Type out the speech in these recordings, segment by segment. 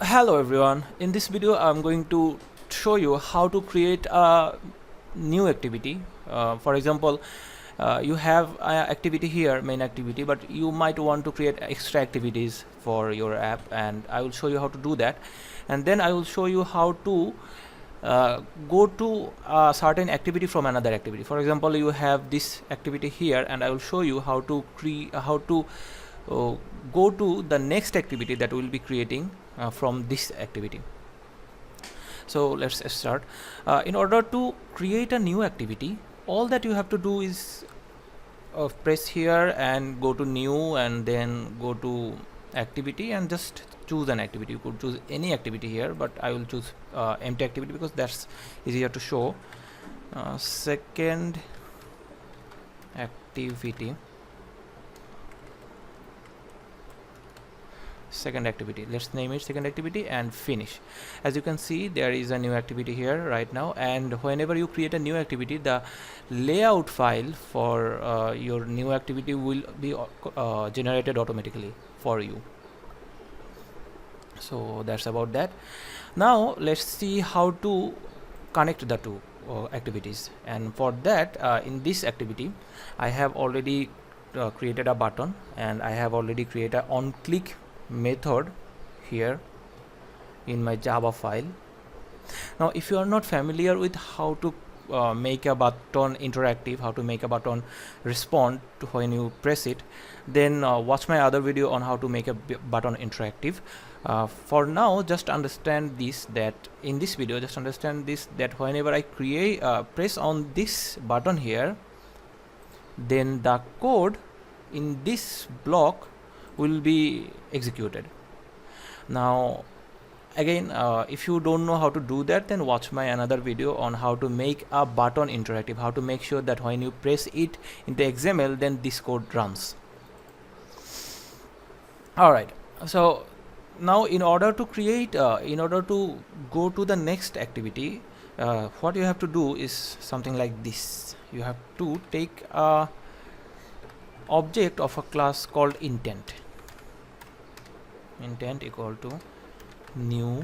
Hello everyone, in this video I'm going to show you how to create a new activity. For example, you have an activity here, main activity, but you might want to create extra activities for your app, and I will show you how to do that. And then I will show you how to go to a certain activity from another activity. For example, you have this activity here, and I will show you how to uh, go to the next activity that we'll be creating from this activity. So let's start. In order to create a new activity, all that you have to do is press here and go to new, and then go to activity and just choose an activity. You could choose any activity here, but I will choose empty activity because that's easier to show. Second activity, let's name it second activity and finish. As you can see, there is a new activity here right now, and whenever you create a new activity, the layout file for your new activity will be generated automatically for you. So that's about that. Now let's see how to connect the two activities, and for that, in this activity I have already created a button, and I have already created an on click method here in my Java file. Now if you are not familiar with how to make a button interactive, how to make a button respond to when you press it, then watch my other video on how to make a button interactive. For now, just understand this, that in this video just understand this, that whenever I press on this button here, then the code in this block will be executed. Now again, if you don't know how to do that, then watch my another video on how to make a button interactive, how to make sure that when you press it in the XML, then this code runs. Alright, so now in order to go to the next activity, what you have to do is something like this. You have to take a object of a class called intent equal to new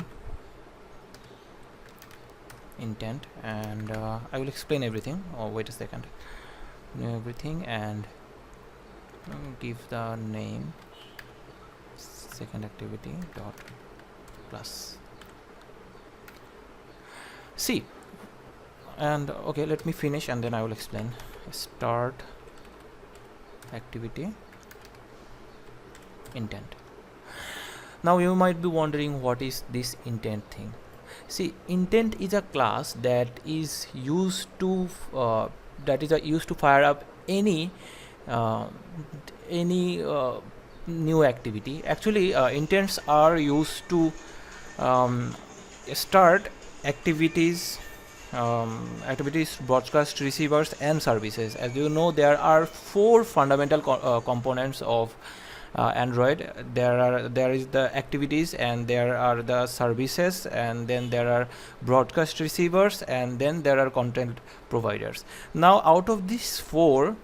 intent, and I will explain everything. Wait a second. New everything, and give the name second activity dot plus. See, and okay, let me finish and then I will explain. Start activity intent. Now you might be wondering, what is this intent thing? See, intent is a class that is used to fire up any new activity. Actually, intents are used to start activities, broadcast, receivers, and services. As you know, there are four fundamental components of Android. There is the activities, and there are the services, and then there are broadcast receivers, and then there are content providers. Now out of these four,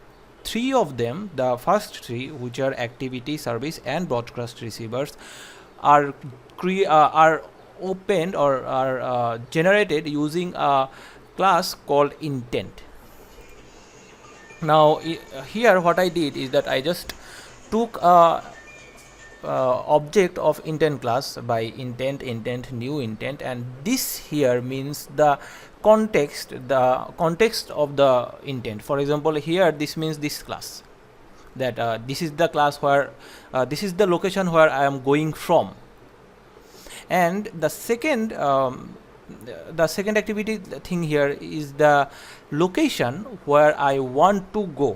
three of them, the first three, which are activity, service, and broadcast receivers, are opened or are generated using a class called intent. Now here what I did is that I just took a object of intent class by intent new intent, and this here means the context of the intent. For example, here this means this class, that this is the class where this is the location where I am going from. And the second activity thing here is the location where I want to go.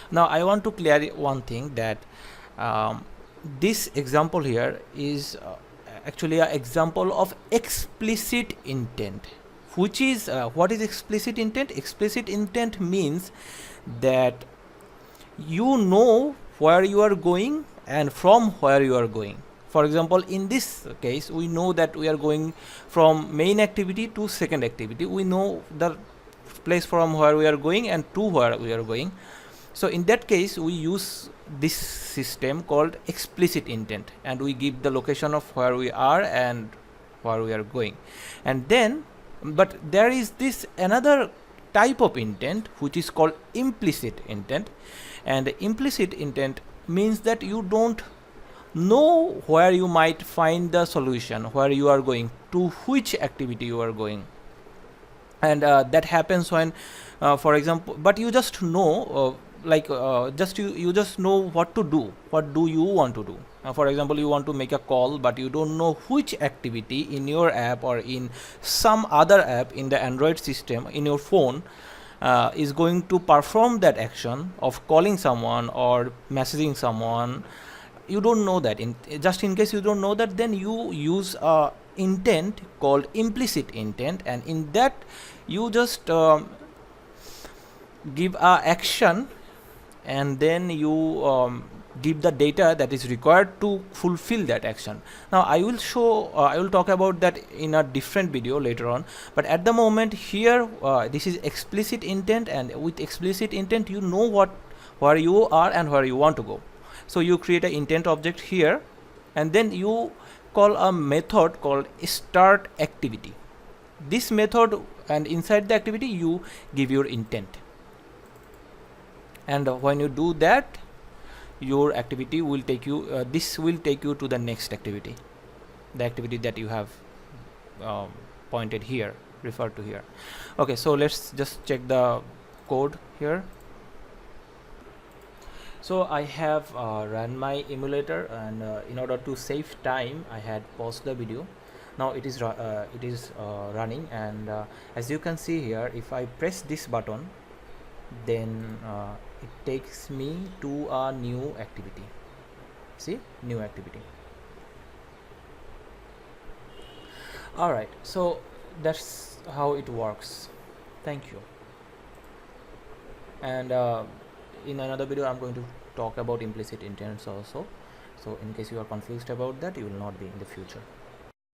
Now I want to clear one thing, that this example here is actually an example of explicit intent. Which is what is explicit intent? Explicit intent means that you know where you are going and from where you are going. For example, in this case, we know that we are going from main activity to second activity. We know the place from where we are going and to where we are going. So in that case, we use this system called explicit intent, and we give the location of where we are and where we are going. And then, but there is this another type of intent which is called implicit intent, and implicit intent means that you don't know where you might find the solution, where you are going, to which activity you are going. And that happens when for example, but you just know just you just know what to do, what do you want to do. For example, you want to make a call, but you don't know which activity in your app or in some other app in the Android system in your phone is going to perform that action of calling someone or messaging someone. You don't know that. Just in case you don't know that, then you use a intent called implicit intent, and in that you just give a action, and then you give the data that is required to fulfill that action. Now I will show I will talk about that in a different video later on, but at the moment here this is explicit intent, and with explicit intent you know where you are and where you want to go. So you create an intent object here, and then you call a method called start activity. This method, and inside the activity you give your intent, and when you do that, your activity will take you this will take you to the next activity, the activity that you have pointed here, referred to here. Okay, so let's just check the code here. So I have run my emulator, and in order to save time I had paused the video. Now it is running, and as you can see here, if I press this button, then it takes me to a new activity. See, new activity. Alright, so that's how it works. Thank you. And in another video I'm going to talk about implicit intents also, so in case you are confused about that, you will not be in the future.